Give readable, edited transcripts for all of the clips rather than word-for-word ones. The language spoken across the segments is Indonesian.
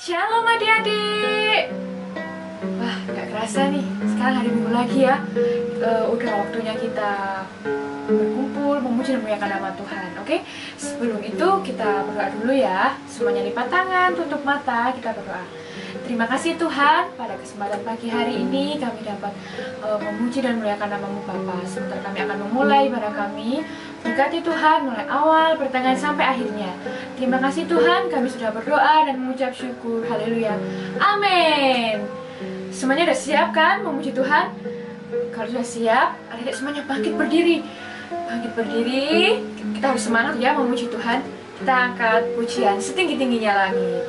Shalom adik-adik. Wah, gak kerasa nih, sekarang hari Minggu lagi ya. Udah waktunya kita berkumpul, memuji dan memuliakan nama Tuhan. Oke, sebelum itu kita berdoa dulu ya. Semuanya lipat tangan, tutup mata, kita berdoa. Terima kasih Tuhan, pada kesempatan pagi hari ini kami dapat memuji dan memuliakan nama-Mu Bapa. Sebentar kami akan memulai ibadah kami. Berkati Tuhan mulai awal, pertengahan sampai akhirnya. Terima kasih Tuhan, kami sudah berdoa dan mengucap syukur. Haleluya. Amin. Semuanya sudah siap kan memuji Tuhan? Kalau sudah siap, adik-adik semuanya bangkit berdiri. Bangkit berdiri. Kita harus semangat ya memuji Tuhan. Kita angkat pujian setinggi-tingginya langit.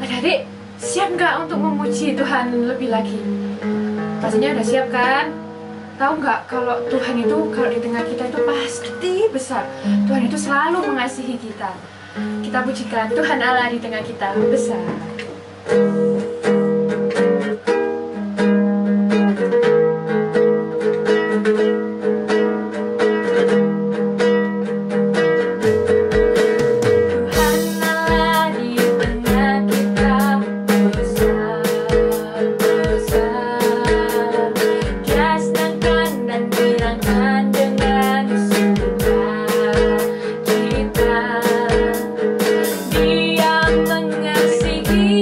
Adik-adik, siap nggak untuk memuji Tuhan lebih lagi? Pastinya udah siap kan? Tahu nggak kalau Tuhan itu, kalau di tengah kita itu pasti besar. Tuhan itu selalu mengasihi kita. Kita pujikan Tuhan Allah di tengah kita besar. Dia mengasihi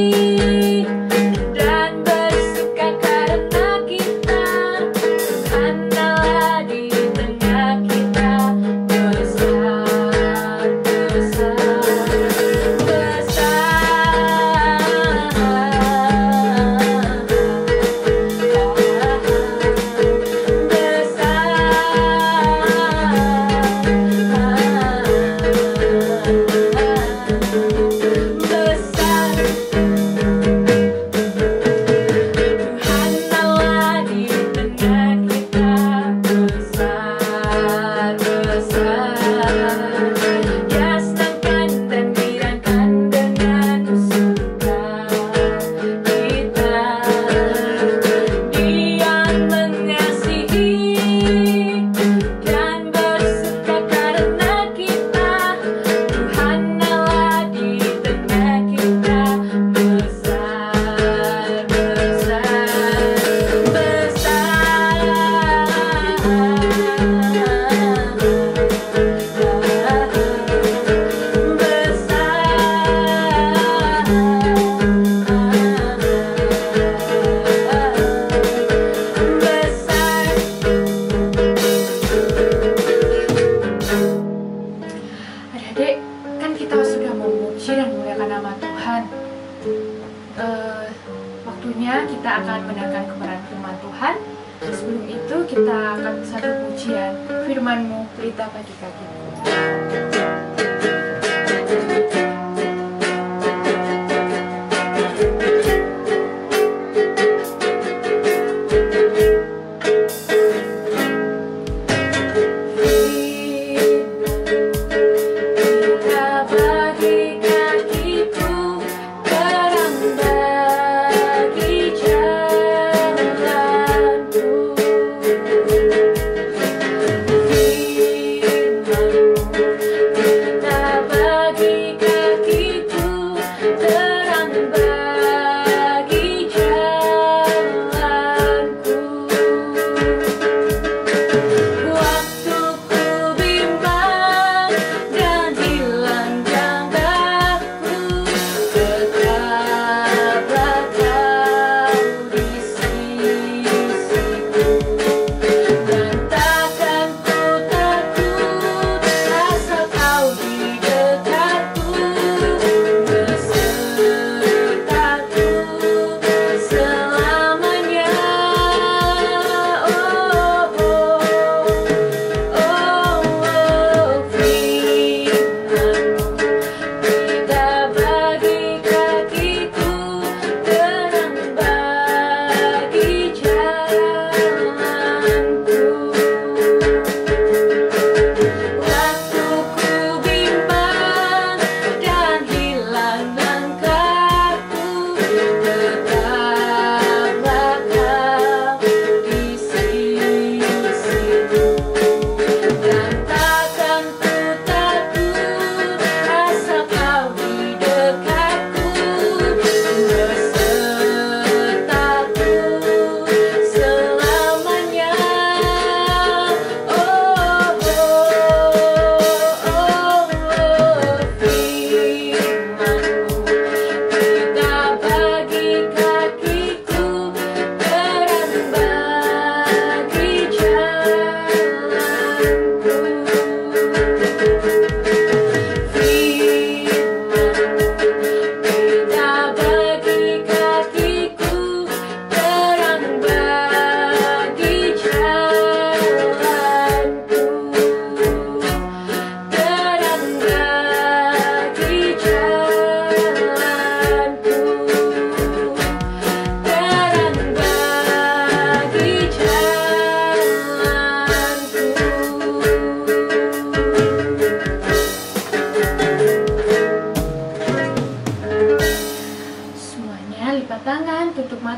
pelita bagi kakiku.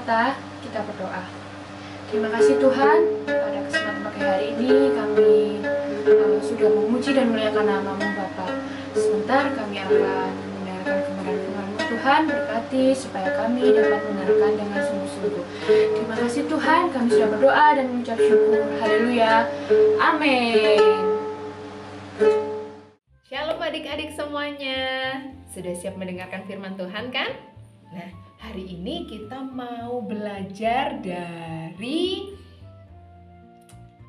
mata, kita berdoa. Terima kasih Tuhan, pada kesempatan pagi hari ini kami sudah memuji dan memuliakan nama-Mu Bapa. Sebentar kami akan mendengarkan firman-Mu Tuhan, berkati supaya kami dapat mendengarkan dengan sungguh-sungguh. Terima kasih Tuhan, kami sudah berdoa dan mengucap syukur. Haleluya. Amin. Shalom adik-adik semuanya. Sudah siap mendengarkan firman Tuhan kan? Nah, hari ini kita mau belajar dari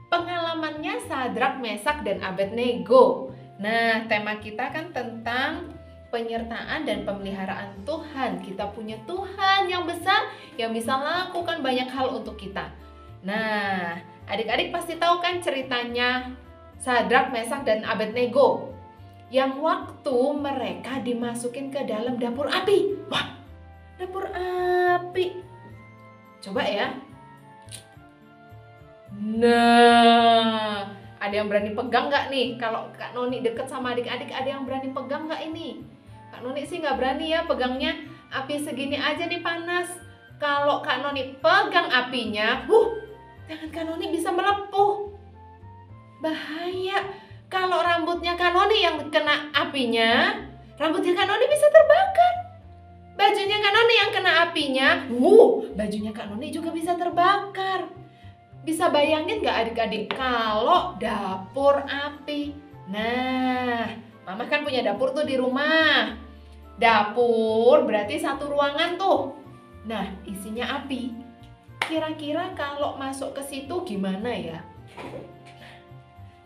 pengalamannya Sadrak, Mesak, dan Abednego. Nah, tema kita kan tentang penyertaan dan pemeliharaan Tuhan. Kita punya Tuhan yang besar yang bisa lakukan banyak hal untuk kita. Nah, adik-adik pasti tahu kan ceritanya Sadrak, Mesak, dan Abednego yang waktu mereka dimasukin ke dalam dapur api. Wah, dapur api. Coba ya. Nah, ada yang berani pegang nggak nih? Kalau Kak Noni deket sama adik-adik, ada yang berani pegang nggak ini? Kak Noni sih nggak berani ya pegangnya. Api segini aja nih panas. Kalau Kak Noni pegang apinya, tangan Kak Noni bisa melepuh. Bahaya. Kalau rambutnya Kak Noni yang kena apinya, rambutnya Kak Noni bisa terbakar. Bajunya Kak Noni yang kena apinya, bajunya Kak Noni juga bisa terbakar. Bisa bayangin gak adik-adik kalau dapur api? Nah, Mama kan punya dapur tuh di rumah. Dapur berarti satu ruangan tuh. Nah, isinya api. Kira-kira kalau masuk ke situ gimana ya?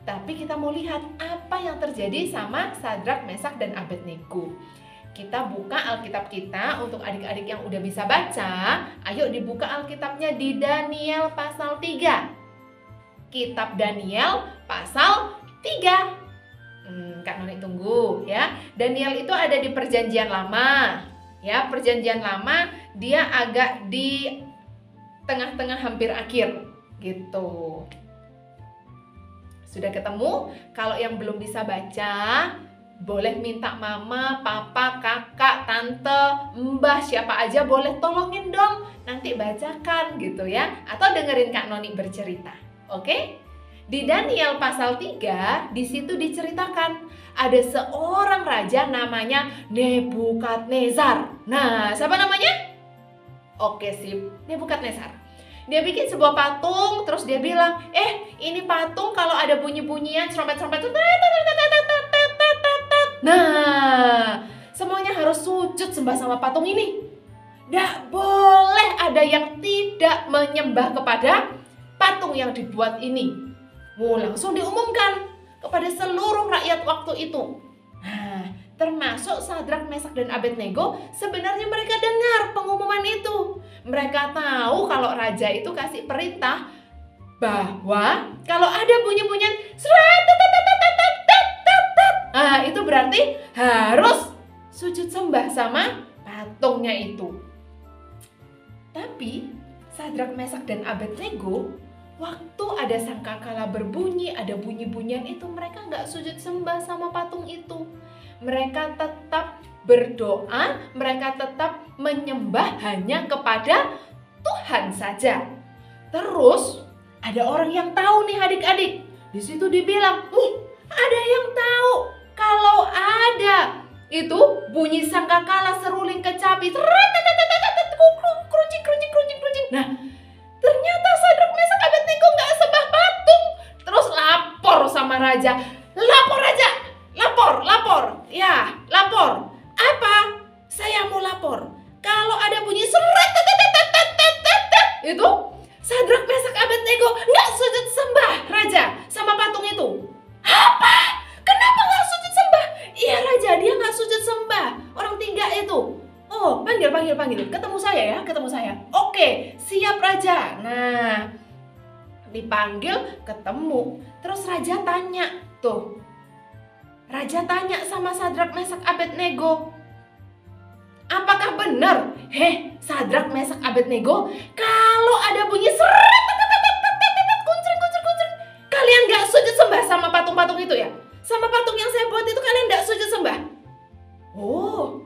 Tapi kita mau lihat apa yang terjadi sama Sadrak, Mesak, dan Abednego. Kita buka Alkitab kita untuk adik-adik yang udah bisa baca. Ayo dibuka Alkitabnya di Daniel pasal 3. Kitab Daniel pasal 3. 3. Kak Noni tunggu ya. Daniel itu ada di perjanjian lama. Ya, perjanjian lama dia agak di tengah-tengah hampir akhir gitu. Sudah ketemu? Kalau yang belum bisa baca, boleh minta mama, papa, kakak, tante, mbah, siapa aja boleh tolongin dong. Nanti bacakan gitu ya. Atau dengerin Kak Noni bercerita. Oke? Di Daniel pasal 3, di situ diceritakan ada seorang raja namanya Nebukadnezar. Nah, siapa namanya? Oke, sip. Nebukadnezar. Dia bikin sebuah patung, terus dia bilang, ini patung kalau ada bunyi-bunyian, trompet-trompet itu, nah, semuanya harus sujud sembah sama patung ini. Nggak boleh ada yang tidak menyembah kepada patung yang dibuat ini. Langsung diumumkan kepada seluruh rakyat waktu itu. Nah, termasuk Sadrak, Mesak, dan Abednego, sebenarnya mereka dengar pengumuman itu. Mereka tahu kalau raja itu kasih perintah bahwa kalau ada bunyi-bunyian itu berarti harus sujud sembah sama patungnya itu. Tapi Sadrak, Mesak, dan Abednego waktu ada sangkakala berbunyi, ada bunyi-bunyian itu, mereka nggak sujud sembah sama patung itu. Mereka tetap berdoa, mereka tetap menyembah hanya kepada Tuhan saja. Terus ada orang yang tahu nih adik-adik. Di situ dibilang, ada yang tahu kalau ada itu bunyi sangkakala, seruling kecapi, kruncing. Nah, ternyata Sadrak, Mesak, Abednego nggak sembah patung. Terus lapor sama raja. Lapor raja, lapor. Ya, lapor. Apa? Saya mau lapor. Kalau ada bunyi itu, Sadrak, Mesak, Abednego nggak sujud sembah raja sama patung itu. Apa? Kenapa nggak sujud sembah? Iya raja, dia nggak sujud sembah. Orang Tiga itu. Oh, panggil. Ketemu saya. Oke, siap raja. Nah, dipanggil, ketemu. Terus raja tanya, tuh. Raja tanya sama Sadrak, Mesak, Abednego. Apakah benar? Sadrak, Mesak, Abednego, kalau ada bunyi kuncring, kalian nggak sujud sembah sama patung-patung itu ya? Sama patung yang saya buat itu kalian nggak sujud sembah? Oh,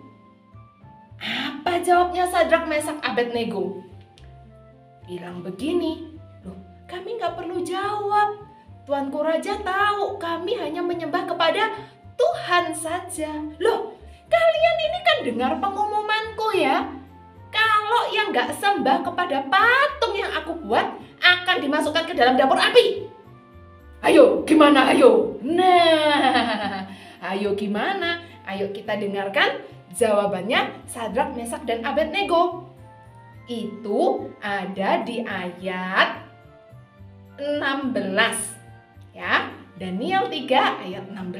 apa jawabnya Sadrak, Mesak, Abednego? Bilang begini, loh, kami nggak perlu jawab. Tuanku Raja tahu kami hanya menyembah kepada Tuhan saja. Loh, kalian ini kan dengar pengumumanku ya. Kalau yang nggak sembah kepada patung yang aku buat akan dimasukkan ke dalam dapur api. Ayo, gimana ayo? Nah, ayo gimana? Ayo kita dengarkan jawabannya Sadrak, Mesak, dan Abednego. Itu ada di ayat 16. Ya, Daniel 3 ayat 16.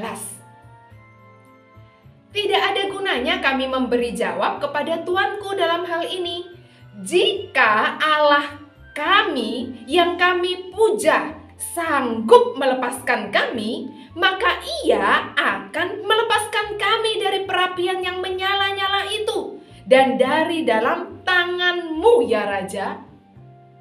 Tidak ada gunanya kami memberi jawab kepada Tuanku dalam hal ini. Jika Allah kami yang kami puja sanggup melepaskan kami, maka Ia akan melepaskan kami dari perapian yang menyala-nyala itu dan dari dalam tanganmu ya Raja.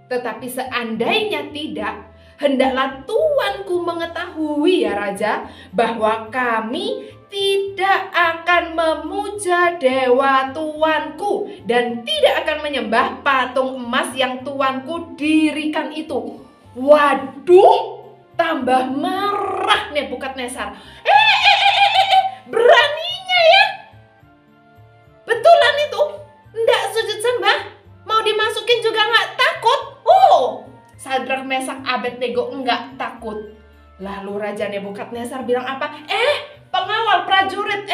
Tetapi seandainya tidak, hendaklah Tuanku mengetahui ya Raja, bahwa kami tidak akan memuja dewa Tuanku dan tidak akan menyembah patung emas yang Tuanku dirikan itu. Waduh, tambah marah Nebukadnezar. Beraninya ya. Betulan itu, nggak sujud sembah, mau dimasukin juga nggak takut. Sadrak, Mesak, Abednego nggak takut. Lalu Raja Nebukadnezar bilang apa? Pengawal prajurit,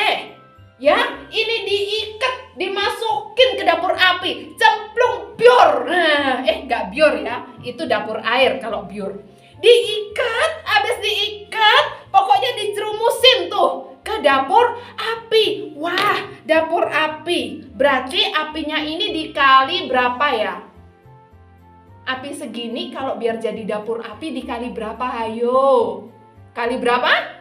ya ini diikat, dimasukin ke dapur api, cemplung bior. Nah, nggak bior ya, itu dapur air kalau bior. Diikat, habis diikat, pokoknya dijerumusin tuh ke dapur api. Wah, dapur api, berarti apinya ini dikali berapa ya? Api segini kalau biar jadi dapur api dikali berapa? Ayo, kali berapa?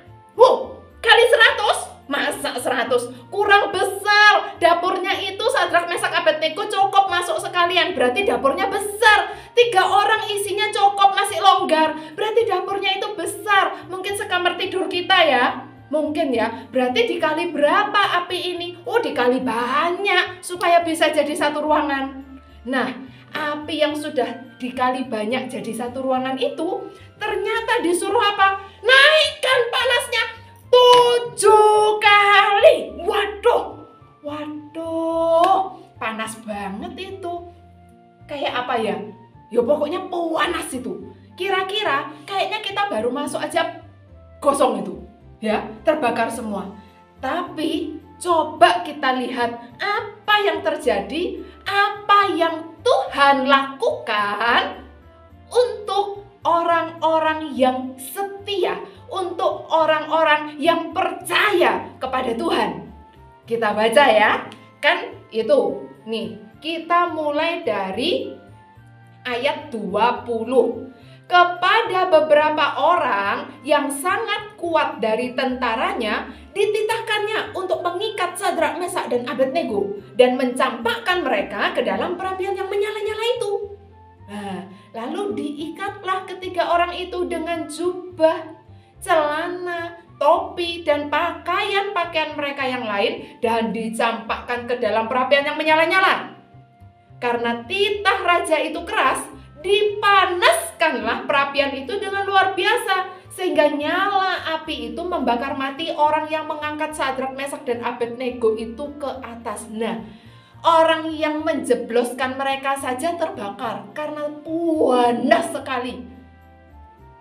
cuma 100. Kurang besar. Dapurnya itu Sadrak, Mesak, Abednego cukup masuk sekalian. Berarti dapurnya besar. 3 orang isinya cukup, masih longgar. Berarti dapurnya itu besar. Mungkin sekamar tidur kita ya. Mungkin ya. Berarti dikali berapa api ini? Oh, dikali banyak supaya bisa jadi satu ruangan. Nah, api yang sudah dikali banyak jadi satu ruangan itu ternyata disuruh apa? Naikkan panasnya 7 kali. Waduh, panas banget itu. Kayak apa ya? Ya pokoknya panas itu. Kira-kira kayaknya kita baru masuk aja gosong itu. Ya, terbakar semua. Tapi coba kita lihat apa yang terjadi, apa yang Tuhan lakukan untuk orang-orang yang setia, untuk orang-orang yang percaya kepada Tuhan. Kita baca ya. Kan itu. Nih, kita mulai dari ayat 20. Kepada beberapa orang yang sangat kuat dari tentaranya, dititahkannya untuk mengikat Sadrak, Mesak, dan Abednego dan mencampakkan mereka ke dalam perapian yang menyala-nyala itu. Nah, lalu diikatlah ketiga orang itu dengan jubah, celana, topi, dan pakaian-pakaian mereka yang lain dan dicampakkan ke dalam perapian yang menyala-nyala. Karena titah raja itu keras, dipanaskanlah perapian itu dengan luar biasa sehingga nyala api itu membakar mati orang yang mengangkat Sadrak, Mesak, dan Abednego itu ke atas. Nah, orang yang menjebloskan mereka saja terbakar karena panas sekali.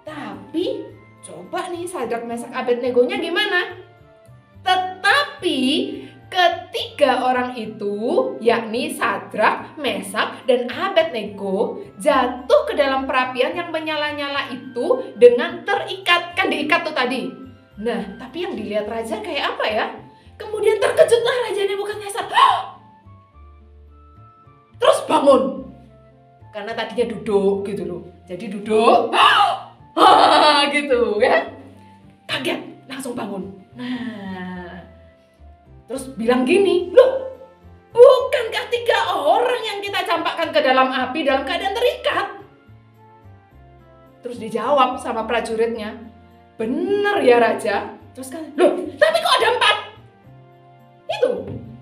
Tapi coba nih Sadrak, Mesak, Abednego-nya gimana? Tetapi ketiga orang itu, yakni Sadrak, Mesak, dan Abednego, jatuh ke dalam perapian yang menyala-nyala itu dengan terikat. Kan diikat tuh tadi. Nah, tapi yang dilihat raja kayak apa ya? Kemudian terkejutlah Raja Nebukadnezar. Terus bangun. Karena tadinya duduk gitu loh. Jadi duduk. Gitu ya. Kaget, langsung bangun. Nah, terus bilang gini, loh, bukankah 3 orang yang kita campakkan ke dalam api dalam keadaan terikat? Terus dijawab sama prajuritnya, benar ya Raja. Terus kan, loh, tapi kok ada 4? Itu,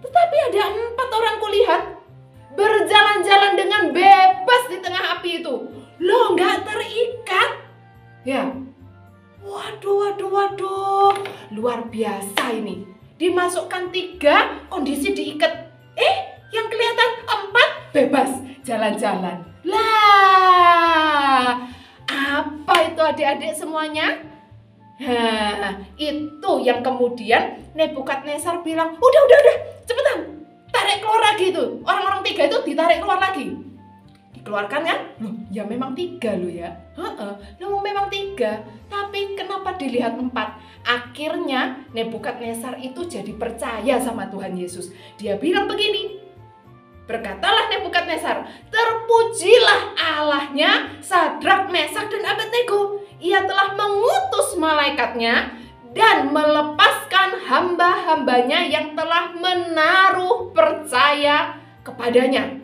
tetapi ada 4 orang kulihat berjalan-jalan dengan bebas di tengah api itu. Loh, nggak terikat. Ya, waduh, luar biasa ini. Dimasukkan 3, kondisi diikat. Yang kelihatan 4 bebas jalan-jalan. Lah, apa itu adik-adik semuanya? Nah, itu yang kemudian Nebukadnezar bilang, udah, cepetan, tarik keluar lagi itu. Orang-orang 3 itu ditarik keluar lagi. Dikeluarkan kan? Loh, ya memang 3 loh ya. Loh, memang 3. Tapi kenapa dilihat 4? Akhirnya Nebukadnezar itu jadi percaya sama Tuhan Yesus. Dia bilang begini, berkatalah Nebukadnezar, terpujilah Allahnya Sadrak, Mesak, dan Abednego. Ia telah mengutus malaikatnya dan melepaskan hamba-hambanya yang telah menaruh percaya kepadanya.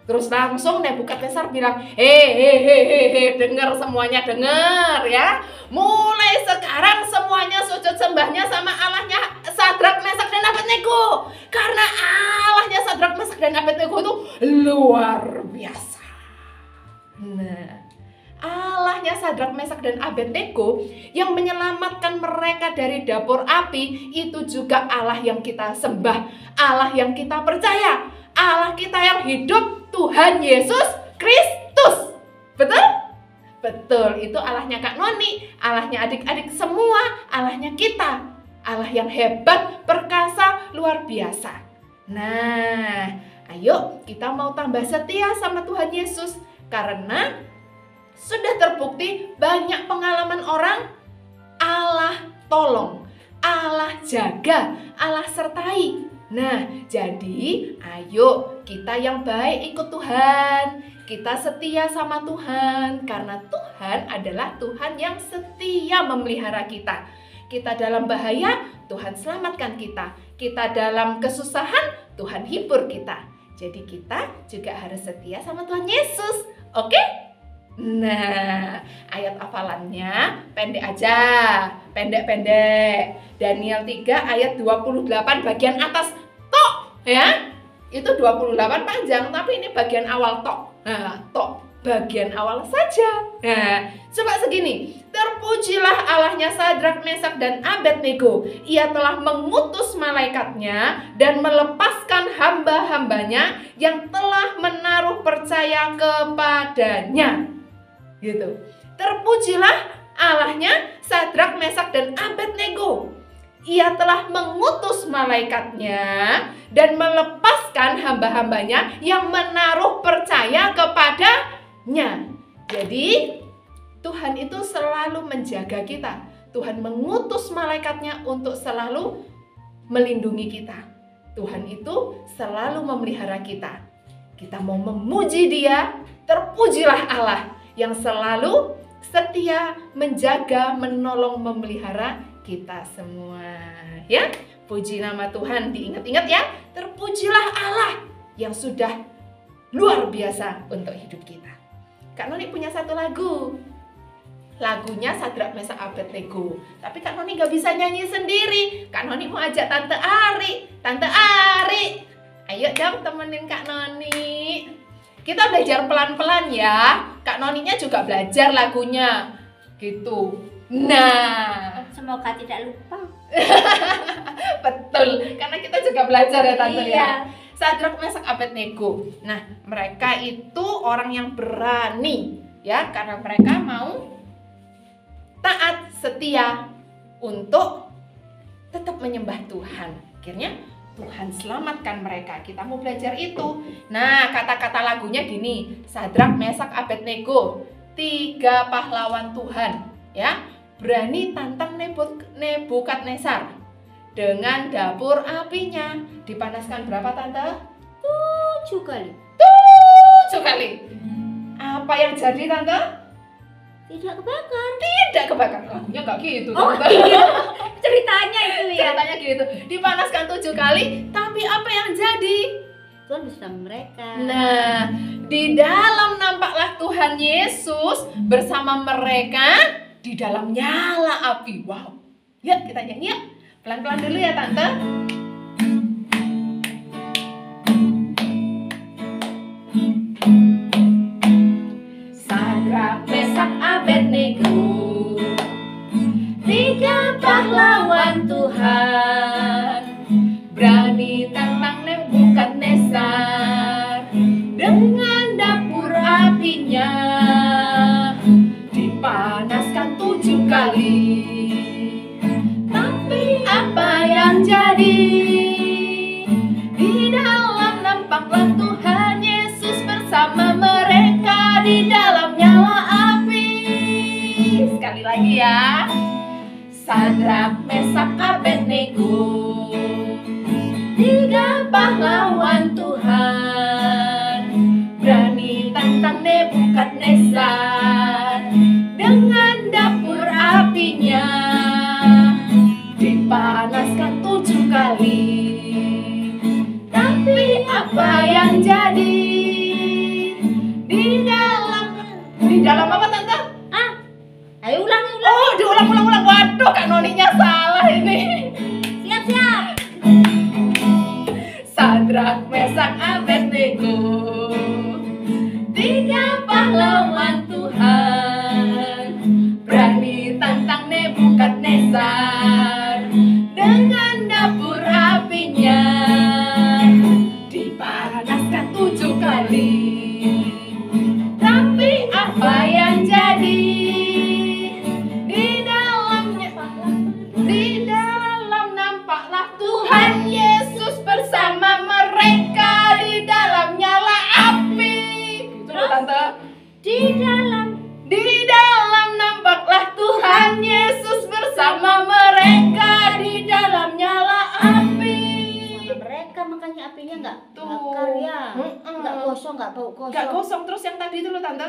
Terus langsung Nebukadnezar bilang, dengar semuanya, dengar ya. Mulai sekarang semuanya sujud sembahnya sama Allahnya Sadrak, Mesak, dan Abednego. Karena Allahnya Sadrak, Mesak, dan Abednego itu luar biasa. Nah, Allahnya Sadrak, Mesak, dan Abednego yang menyelamatkan mereka dari dapur api itu juga Allah yang kita sembah, Allah yang kita percaya, Allah kita yang hidup, Tuhan Yesus Kristus. Betul? Betul, itu Allahnya Kak Noni, Allahnya adik-adik semua, Allahnya kita. Allah yang hebat, perkasa, luar biasa. Nah, ayo kita mau tambah setia sama Tuhan Yesus. Karena sudah terbukti banyak pengalaman orang Allah tolong, Allah jaga, Allah sertai. Nah, jadi ayo kita yang baik ikut Tuhan. Kita setia sama Tuhan karena Tuhan adalah Tuhan yang setia memelihara kita. Kita dalam bahaya, Tuhan selamatkan kita. Kita dalam kesusahan, Tuhan hibur kita. Jadi kita juga harus setia sama Tuhan Yesus. Oke? Nah, ayat hafalannya pendek aja. Pendek-pendek. Daniel 3 ayat 28 bagian atas. Tok, ya. Itu 28 panjang, tapi ini bagian awal tok. Nah, tok. Bagian awal saja. Nah, coba segini. Terpujilah Allahnya Sadrak, Mesak, dan Abednego. Ia telah mengutus malaikatnya dan melepaskan hamba-hambanya yang telah menaruh percaya kepadanya. Gitu. Terpujilah Allahnya Sadrak, Mesak, dan Abednego. Ia telah mengutus malaikatnya dan melepaskan hamba-hambanya yang menaruh percaya kepadanya. Jadi Tuhan itu selalu menjaga kita. Tuhan mengutus malaikatnya untuk selalu melindungi kita. Tuhan itu selalu memelihara kita. Kita mau memuji Dia, terpujilah Allah yang selalu setia menjaga, menolong, memelihara kita semua. Ya, puji nama Tuhan, diingat-ingat ya. Terpujilah Allah yang sudah luar biasa untuk hidup kita. Kak Noni punya satu lagu. Lagunya Sadrak, Mesak, Abednego. Tapi Kak Noni gak bisa nyanyi sendiri. Kak Noni mau ajak Tante Ari. Tante Ari, ayo dong temenin Kak Noni. Kita belajar pelan-pelan ya. Kak Noninya juga belajar lagunya. Gitu. Nah, semoga tidak lupa. Betul, karena kita juga belajar ya Tante Iya. ya. Sadrak, Mesak, Abednego. Nah, mereka itu orang yang berani ya, karena mereka mau taat, setia untuk tetap menyembah Tuhan. Akhirnya Tuhan selamatkan mereka. Kita mau belajar itu. Nah, kata-kata lagunya gini. Sadrak, Mesak, Abednego, 3 pahlawan Tuhan ya, berani tantang Nebukadnezar dengan dapur apinya. Dipanaskan berapa Tante? 7 kali. 7 kali. Apa yang jadi Tante? Tidak kebakar. Tidak kebakar. Lagunya nggak gitu Oh Tante. iya, ceritanya itu ya. Ceritanya gitu. Dipanaskan 7 kali, tapi apa yang jadi? Tuhan bersama mereka. Nah, di dalam nampaklah Tuhan Yesus bersama mereka di dalam nyala api. Wow. Yuk kita nyanyi ya. Pelan-pelan dulu ya Tante. Sadrak, Mesak, Abednego, 3 pahlawan Tuhan, berani tantang Nebukadnezar dengan dapur apinya. Dipanaskan 7 kali, tapi apa yang jadi? Di dalam nampaklah Tuhan Yesus bersama mereka di dalam nyala api. Sekali lagi ya. Sadrak, Mesak, Abednego, 3 pahlawan Tuhan, berani tantang Nebukadnezar dengan dapur apinya. Dipanaskan 7 kali, tapi apa yang jadi? Di dalam apa Tante? Ayo ulang. Oh, diulang-ulang. Waduh, Kak Noninya salah ini. Siap. Sadrak, Mesak, Abednego, 3 pahlawan Tuhan, berani tantang Nebukadnezar dengan dapur apinya. Dipanaskan 7 kali, tapi apa yang jadi? Di dalam nampaklah Tuhan Yesus bersama mereka di dalam nyala api. Gitu loh Tante. Di dalam nampaklah Tuhan Yesus bersama mereka di dalam nyala api. Mereka makanya apinya nggak Tuh. bakar ya. Nggak kosong, nggak bau kosong. Gak kosong. Terus yang tadi itu loh Tante,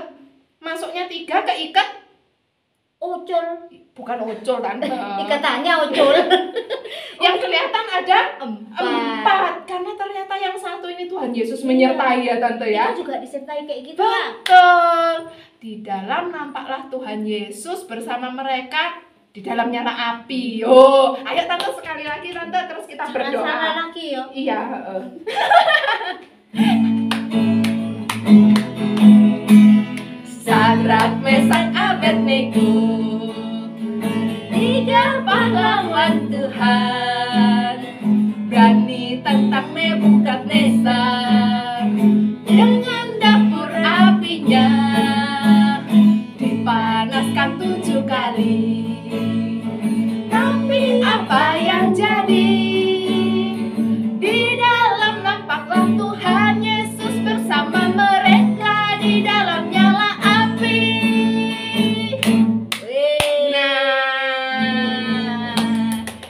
masuknya 3 keikat Ucul. Bukan ucul tante. Ikatannya ucul. Yang kelihatan ada 4 4. karena ternyata yang satu ini Tuhan Yesus menyertai ya tante ya. Kita juga disertai kayak gitu ya. Betul. Di dalam nampaklah Tuhan Yesus bersama mereka. Di dalam nyala api. Oh, ayo tante sekali lagi tante, terus kita berdoa. Salah lagi ya. Iya. Sadrak, Mesak, Abednego, 3 pahlawan Tuhan, berani tentang Nebukadnezar. Dengan dapur apinya dipanaskan 7 kali. Tapi apa yang jadi? Di dalam nampaklah Tuhan Yesus bersama mereka di dalam nyala api. Nah,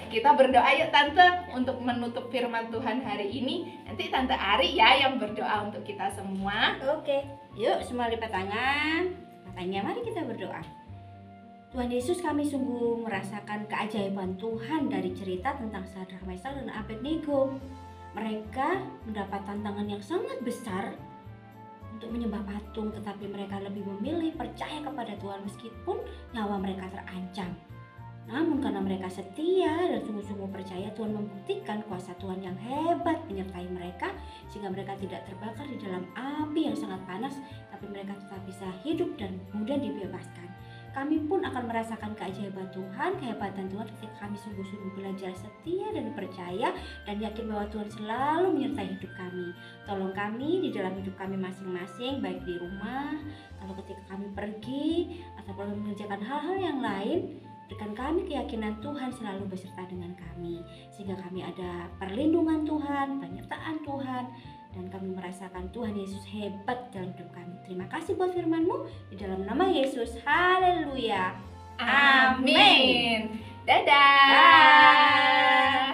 kita berdoa yuk tante untuk menutup firman Tuhan hari ini. Nanti tante Ari ya yang berdoa untuk kita semua. Oke. Yuk semua lipat tangan. Makanya mari kita berdoa. Tuhan Yesus, kami sungguh merasakan keajaiban Tuhan dari cerita tentang Sadrak, Mesak, dan Abednego. Mereka mendapat tantangan yang sangat besar untuk menyembah patung, tetapi mereka lebih memilih percaya kepada Tuhan meskipun nyawa mereka terancam. Namun karena mereka setia dan sungguh-sungguh percaya, Tuhan membuktikan kuasa Tuhan yang hebat menyertai mereka sehingga mereka tidak terbakar di dalam api yang sangat panas, tapi mereka tetap bisa hidup dan kemudian dibebaskan. Kami pun akan merasakan keajaiban Tuhan, kehebatan Tuhan ketika kami sungguh-sungguh belajar setia dan percaya dan yakin bahwa Tuhan selalu menyertai hidup kami. Tolong kami di dalam hidup kami masing-masing, baik di rumah, kalau ketika kami pergi, ataupun mengerjakan hal-hal yang lain. Berikan kami keyakinan Tuhan selalu beserta dengan kami, sehingga kami ada perlindungan Tuhan, penyertaan Tuhan, dan kami merasakan Tuhan Yesus hebat dalam hidup kami. Terima kasih buat firman-Mu, di dalam nama Yesus. Haleluya. Amin. Dadah. Dah.